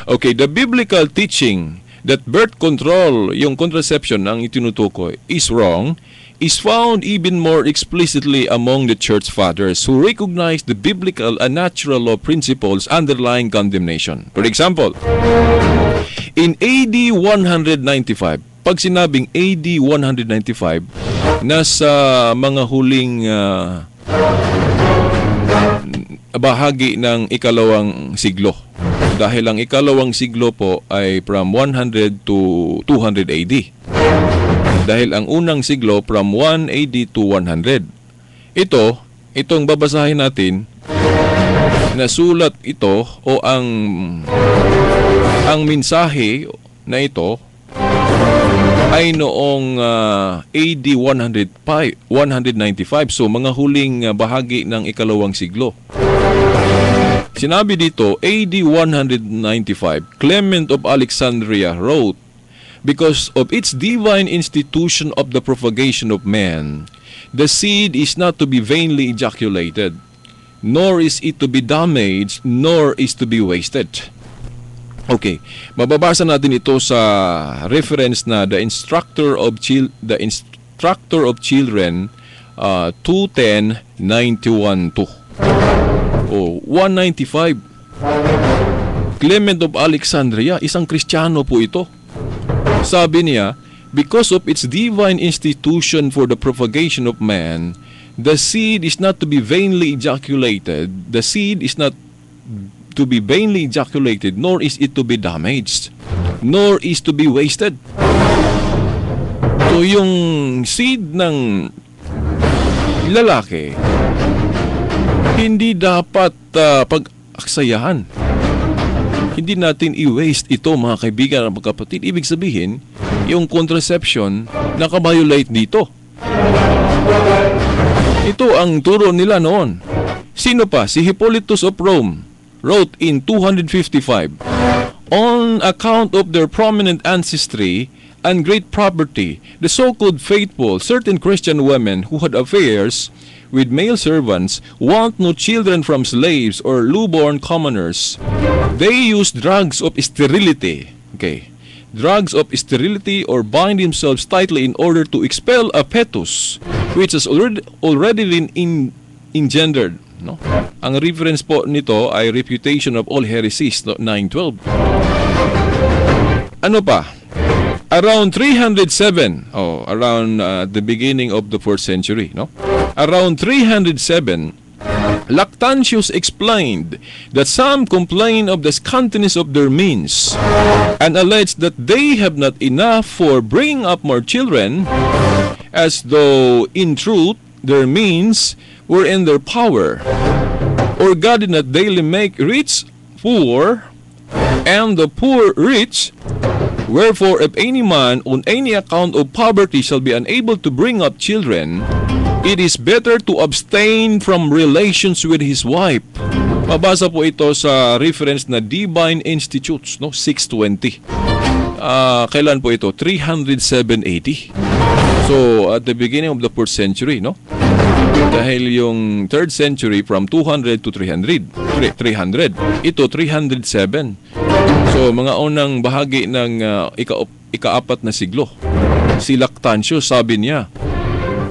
Okay, the biblical teaching that birth control, yung contraception ang itinutukoy, is wrong, is found even more explicitly among the church fathers who recognize the biblical and natural law principles underlying condemnation. For example, in AD 195, pag sinabing AD 195, nasa mga huling bahagi ng ikalawang siglo. Dahil ang ikalawang siglo po ay from 100 to 200 AD. Dahil ang unang siglo from 1 AD to 100. Itong babasahin natin, nasulat ito o ang mensahe na ito ay noong AD 195. So mga huling bahagi ng ikalawang siglo. Sinabi dito, AD 195, Clement of Alexandria wrote, because of its divine institution of the propagation of man, the seed is not to be vainly ejaculated, nor is it to be damaged, nor is to be wasted. Okay, mababasa natin ito sa reference na The Instructor of Children 210:91-2. 195. Clement of Alexandria, isang Kristiyano po ito. Sabi niya, because of its divine institution for the propagation of man, the seed is not to be vainly ejaculated. The seed is not to be vainly ejaculated, nor is it to be damaged, nor is to be wasted. So yung seed ng lalaki, hindi dapat pag-aksayahan. Hindi natin i-waste ito, mga kaibigan at mga kapatid. Ibig sabihin, yung contraception nakabiolate dito. Ito ang turo nila noon. Sino pa? Si Hippolytus of Rome wrote in 255, on account of their prominent ancestry and great property, the so-called faithful, certain Christian women who had affairs with male servants want no children from slaves or lowborn commoners. They use drugs of sterility. Okay. Drugs of sterility or bind themselves tightly in order to expel a fetus which has already been engendered. No? Ang reference po nito ay Refutation of All Heresies, 912. Ano pa? Around 307, around the beginning of the 4th century, no? Around 307, Lactantius explained that some complain of the scantiness of their means and alleged that they have not enough for bringing up more children, as though in truth their means were in their power, or God did not daily make rich poor and the poor rich. Wherefore, if any man on any account of poverty shall be unable to bring up children, it is better to abstain from relations with his wife. Mabasa po ito sa reference na Divine Institutes, no? 620. Kailan po ito? 307 AD. So, at the beginning of the 4th century, no? Dahil yung 3rd century from 200 to 300. Ito, 307. So, mga unang bahagi ng ika-4 na siglo. Si Lactantius, sabi niya,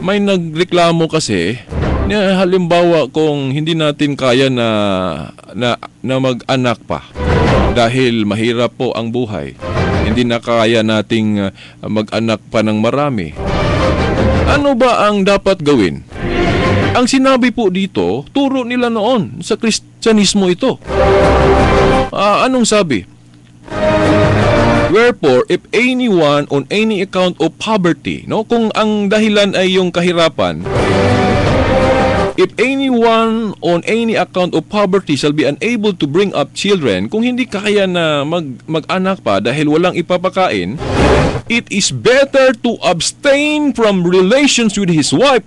may nagreklamo kasi, halimbawa kung hindi natin kaya na mag-anak pa dahil mahirap po ang buhay, hindi na kaya nating mag-anak pa ng marami. Ano ba ang dapat gawin? Ang sinabi po dito, turo nila noon sa Kristyanismo ito. Anong sabi? Wherefore, if anyone on any account of poverty, no, kung ang dahilan ay yung kahirapan, If anyone on any account of poverty shall be unable to bring up children, kung hindi kaya na mag-anak pa dahil walang ipapakain, it is better to abstain from relations with his wife.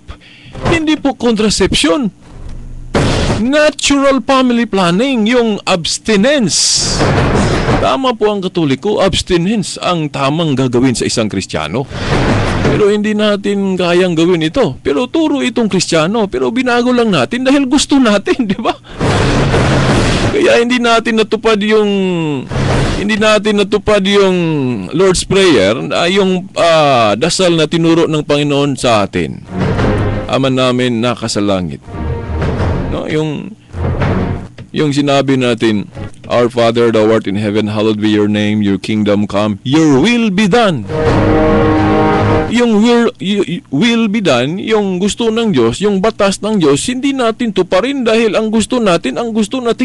Hindi po contraception. Natural family planning, yung abstinence. Tama po ang Katoliko, abstinence ang tamang gagawin sa isang Kristiyano. Pero hindi natin kayang gawin ito. Pero turo itong Kristiyano. Pero binago lang natin dahil gusto natin, di ba? Kaya hindi natin natupad yung Lord's Prayer, yung dasal na tinuro ng Panginoon sa atin. Ama namin nakasalangit. No, yung sinabi natin, Our Father, thou art in heaven, hallowed be your name, your kingdom come, your will be done. Yung will be done, yung gusto ng Diyos, yung batas ng Diyos, hindi natin tuparin dahil ang gusto natin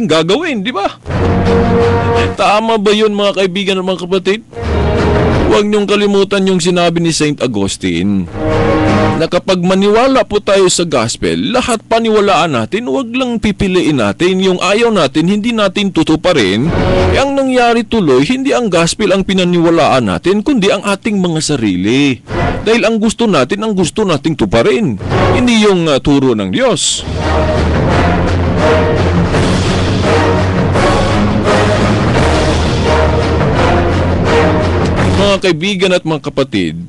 gagawin, di ba? Tama ba yun, mga kaibigan at mga kapatid? Huwag niyong kalimutan yung sinabi ni Saint Augustine na kapag maniwala po tayo sa gospel, lahat paniwalaan natin, huwag lang pipiliin natin. Yung ayaw natin, hindi natin tutuparin. Ang nangyari tuloy, hindi ang gospel ang pinaniwalaan natin, kundi ang ating mga sarili. Dahil ang gusto nating tuparin. Hindi yung turo ng Diyos. Mga kaibigan at mga kapatid,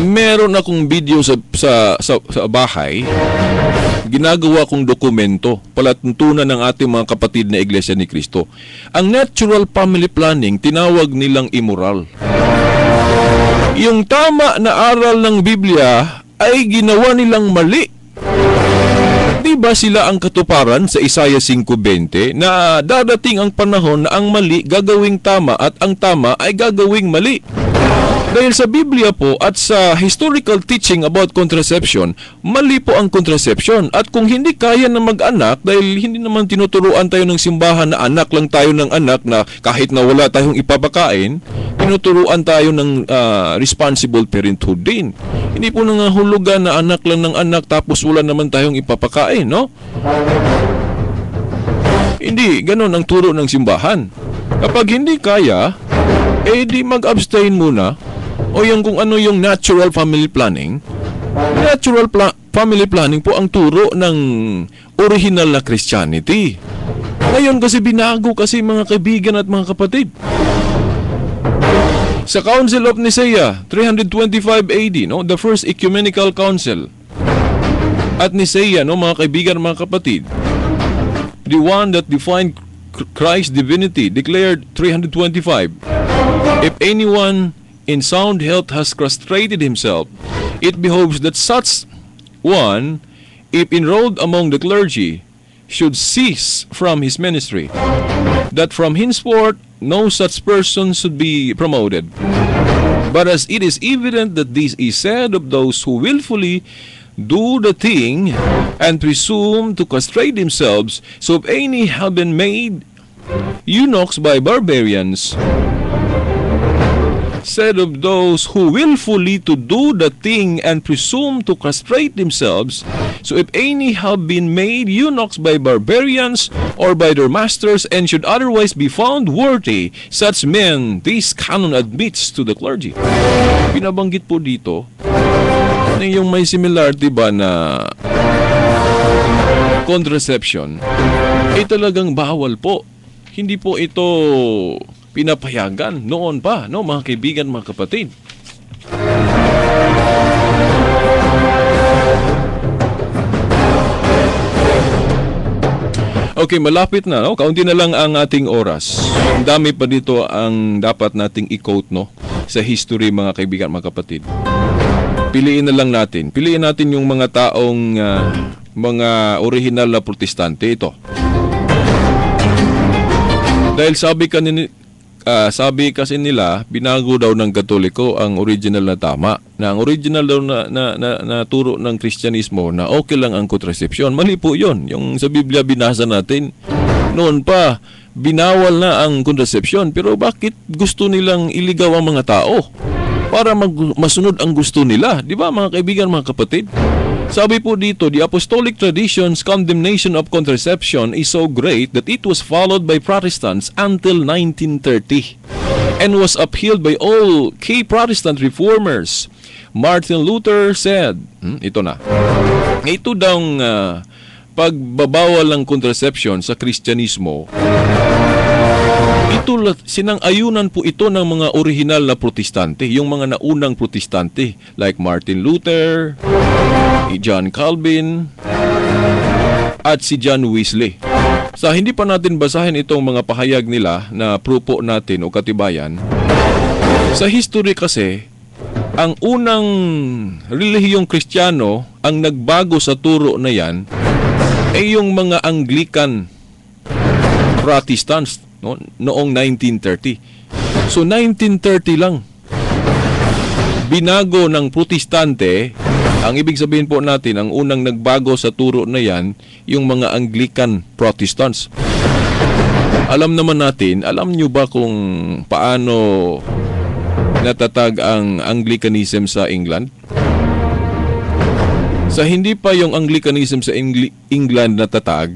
meron akong video sa bahay, ginagawa kong dokumento, palatuntunan ng ating mga kapatid na Iglesia ni Cristo. Ang natural family planning, tinawag nilang immoral. Yung tama na aral ng Biblia ay ginawa nilang mali. Di ba sila ang katuparan sa Isaiah 5:20 na dadating ang panahon na ang mali gagawing tama at ang tama ay gagawing mali? Dahil sa Biblia po at sa historical teaching about contraception, mali po ang contraception. At kung hindi kaya na mag-anak, dahil hindi naman tinuturuan tayo ng simbahan na anak lang tayo ng anak na kahit na wala tayong ipapakain, tinuturuan tayo ng responsible parenthood din. Hindi po nangahulugan na anak lang ng anak tapos wala naman tayong ipapakain, no? Hindi, ganun ang turo ng simbahan. Kapag hindi kaya, di mag-abstain muna. O yung kung ano yung natural family planning. Family planning po ang turo ng original na Christianity. Ngayon kasi binago kasi, mga kaibigan at mga kapatid. Sa Council of Nicaea, 325 AD, no, the first ecumenical council at Nicaea, no, mga kaibigan at mga kapatid, the one that defined Christ's divinity, declared 325, if anyone in sound health has castrated himself, it behoves that such one, if enrolled among the clergy, should cease from his ministry, that from henceforth no such person should be promoted. But as it is evident that this is said of those who willfully do the thing and presume to castrate themselves, so if any have been made eunuchs by barbarians, said of those who willfully to do the thing and presume to castrate themselves, so if any have been made eunuchs by barbarians or by their masters and should otherwise be found worthy, such men this canon admits to the clergy. Binabanggit po dito na yung may similarity ba na contraception ay talagang bawal po. Hindi po ito pinapayagan noon pa, no, mga kaibigan, mga kapatid. Okay, malapit na, no? Kaunti na lang ang ating oras. Ang dami pa dito ang dapat nating i-quote, no, sa history, mga kaibigan, mga kapatid. Piliin na lang natin. Piliin natin yung mga taong mga original na protestante ito. Dahil sabi kasi nila, binago daw ng Katoliko ang original na tama. Na ang original daw na turo ng Kristyanismo na okay lang ang kontrasepsyon. Mali po yun. Yung sa Biblia binasa natin, noon pa, binawal na ang kontrasepsyon. Pero bakit gusto nilang iligaw ang mga tao? Para masunod ang gusto nila. Di ba, mga kaibigan, mga kapatid? Sabi po dito, the apostolic tradition's condemnation of contraception is so great that it was followed by Protestants until 1930 and was upheld by all key Protestant reformers. Martin Luther said, ito daw pagbabawal ng contraception sa Kristyanismo, ito sinang-ayunan po ito ng mga orihinal na protestante, yung mga naunang protestante like Martin Luther, John Calvin, at si John Wesley. Sa hindi pa natin basahin itong mga pahayag nila na prupo natin o katibayan, sa history kasi, ang unang relihiyong Kristiyano ang nagbago sa turo na yan ay yung mga Anglican Protestants noong 1930. So 1930 lang binago ng protestante. Ang ibig sabihin po natin, ang unang nagbago sa turo na yan, yung mga Anglican Protestants. Alam naman natin, alam nyo ba kung paano natatag ang Anglicanism sa England? Sa hindi pa yung Anglicanism sa England natatag,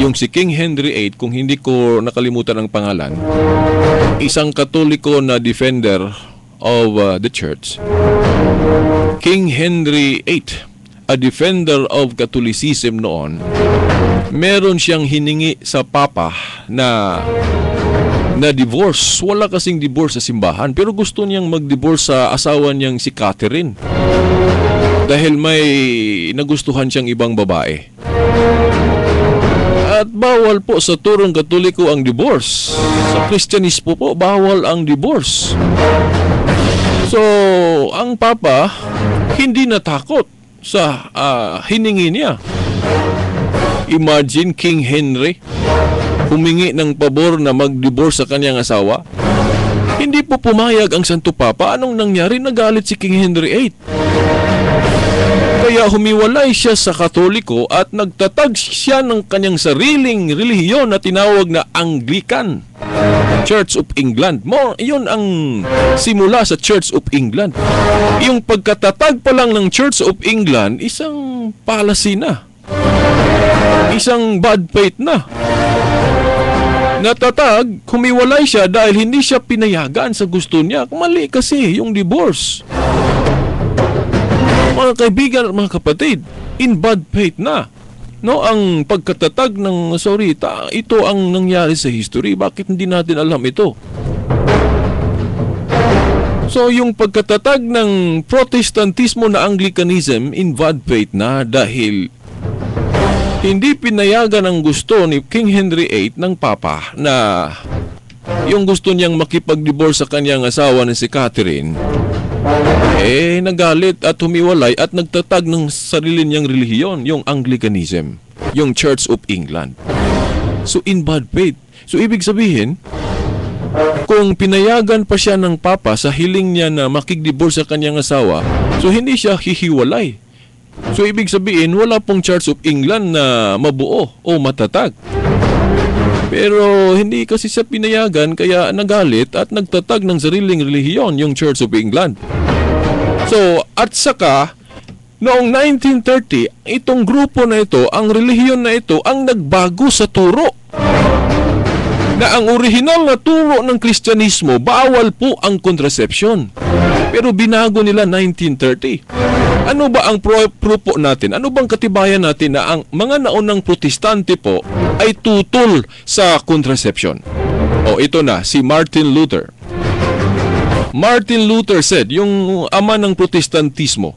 yung si King Henry VIII, kung hindi ko nakalimutan ang pangalan, isang Katoliko na defender of the church. King Henry VIII, a defender of Catholicism noon, meron siyang hiningi sa Papa na divorce. Wala kasing divorce sa simbahan, pero gusto niyang mag-divorce sa asawa niyang si Catherine dahil may nagustuhan siyang ibang babae. At bawal po sa turong Katoliko ang divorce. Sa Kristyanismo po, bawal ang divorce. So, ang Papa hindi natakot sa hiningi niya. Imagine King Henry humingi ng pabor na mag-divorce sa kanyang asawa. Hindi po pumayag ang Santo Papa. Anong nangyari? Nagalit si King Henry VIII. Kaya humiwalay siya sa Katoliko at nagtatag siya ng kanyang sariling relihiyon na tinawag na Anglican Church of England. Yun ang simula sa Church of England. Yung pagkatatag pa lang ng Church of England, isang policy na. Isang bad faith na. Natatag, humiwalay siya dahil hindi siya pinayagan sa gusto niya. Mali kasi yung divorce. Mga kaibigan at mga kapatid, in bad faith na. No, ang pagkatatag ng ito ang nangyari sa history. Bakit hindi natin alam ito? So, yung pagkatatag ng Protestantismo na Anglicanism in bad faith na dahil hindi pinayagan ang gusto ni King Henry VIII ng Papa na yung gusto niyang makipag-divorce sa kanyang asawa na si Catherine, nagalit at humiwalay at nagtatag ng sarili niyang relihiyon, yung Anglicanism, yung Church of England. So, in bad faith. So, ibig sabihin, kung pinayagan pa siya ng Papa sa hiling niya na makig-divorce sa kanyang asawa, so hindi siya hihiwalay. So, ibig sabihin, wala pong Church of England na mabuo o matatag. Pero hindi kasi siya pinayagan, kaya nagalit at nagtatag ng sariling relihiyon, yung Church of England. So, at saka, noong 1930, itong grupo na ito, ang relihiyon na ito, ang nagbago sa turo. Na ang orihinal na turo ng Kristyanismo, bawal po ang contraception. Pero binago nila 1930. Ano ba ang prupo natin? Ano bang katibayan natin na ang mga naunang protestante po ay tutol sa contraception? O ito na, si Martin Luther. Martin Luther said, yung ama ng protestantismo,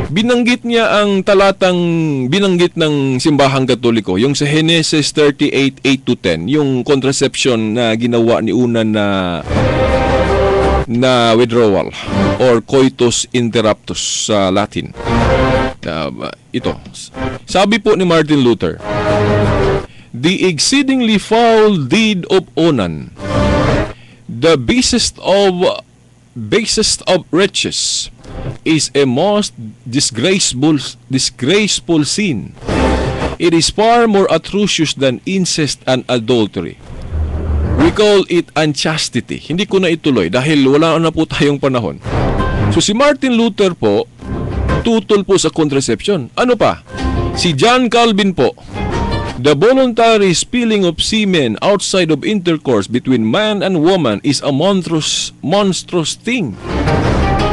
binanggit niya ang talatang binanggit ng simbahang Katoliko, yung sa Genesis 38:8-10, yung contraception na ginawa ni una na withdrawal or coitus interruptus sa Latin. Ito. Sabi po ni Martin Luther, the exceedingly foul deed of Onan, the basest of riches, is a most disgraceful sin. It is far more atrocious than incest and adultery. We call it unchastity. Hindi ko na ituloy dahil wala na po tayong panahon. So si Martin Luther po, tutol po sa contraception. Ano pa? Si John Calvin po, the voluntary spilling of semen outside of intercourse between man and woman is a monstrous thing.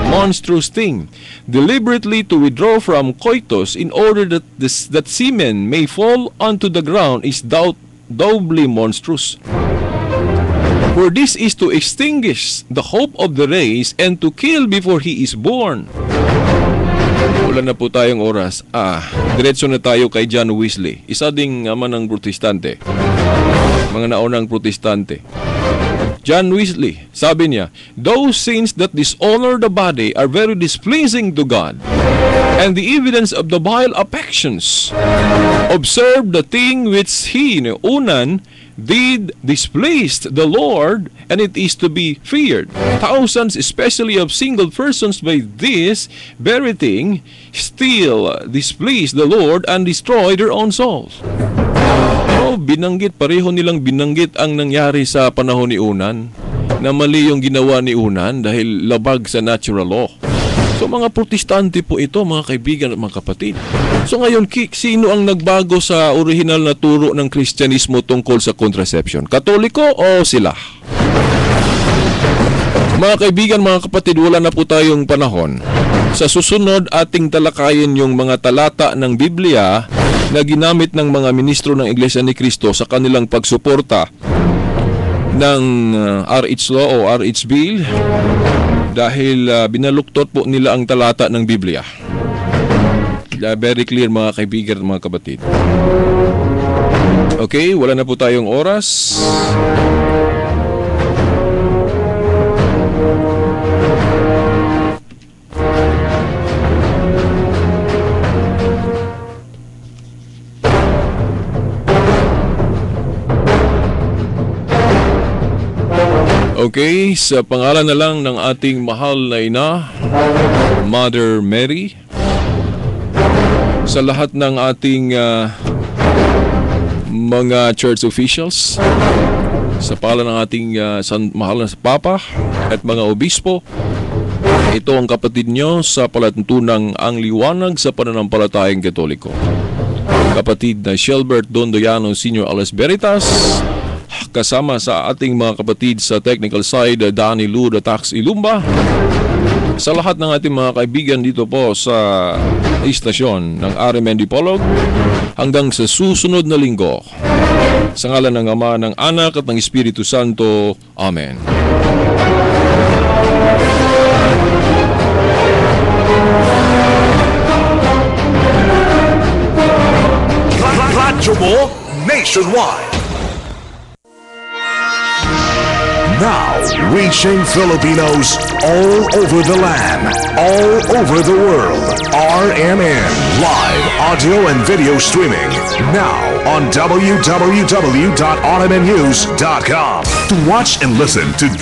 Monstrous thing. Deliberately to withdraw from coitus in order that semen may fall onto the ground is doubly monstrous. For this is to extinguish the hope of the race and to kill before he is born. Wala na po tayong oras. Diretso na tayo kay John Wesley. Isa ding ama ng protestante. Mga naunang protestante. John Wesley, sabi niya, those sins that dishonor the body are very displeasing to God, and the evidence of the vile affections. Observe the thing which he, unan, did displeased the Lord, and it is to be feared. Thousands, especially of single persons, by this very thing, still displease the Lord and destroy their own souls. Pareho nilang binanggit ang nangyari sa panahon ni Unan, na mali yung ginawa ni Unan dahil labag sa natural law. So mga protestante po ito, mga kaibigan at mga kapatid. So ngayon, sino ang nagbago sa original na turo ng Kristyanismo tungkol sa contraception? Katoliko o sila? Mga kaibigan, mga kapatid, wala na po tayong panahon. Sa susunod, ating talakayin yung mga talata ng Biblia na ginamit ng mga ministro ng Iglesia ni Cristo sa kanilang pagsuporta ng RH Law o RH Bill dahil binaluktot po nila ang talata ng Biblia. Very clear, mga kaibigan at mga kapatid. Okay, wala na po tayong oras. Okay, sa pangalan na lang ng ating mahal na ina, Mother Mary, sa lahat ng ating mga church officials, sa pangalan ng ating mahal na Papa at mga obispo, ito ang kapatid nyo sa palatuntunang ang liwanag sa pananampalatayang Katoliko. Kapatid na Shelbert Dondoyano Sr. Alas Veritas, kasama sa ating mga kapatid sa technical side, Danny Luda Tax Ilumba, sa lahat ng ating mga kaibigan dito po sa istasyon ng RMN Dipolog, hanggang sa susunod na linggo. Sa ngalan ng Ama, ng Anak at ng Espiritu Santo. Amen. Radyo mo nationwide. Now, reaching Filipinos all over the land, all over the world. RMN, live audio and video streaming. Now on www.rmnnews.com. To watch and listen to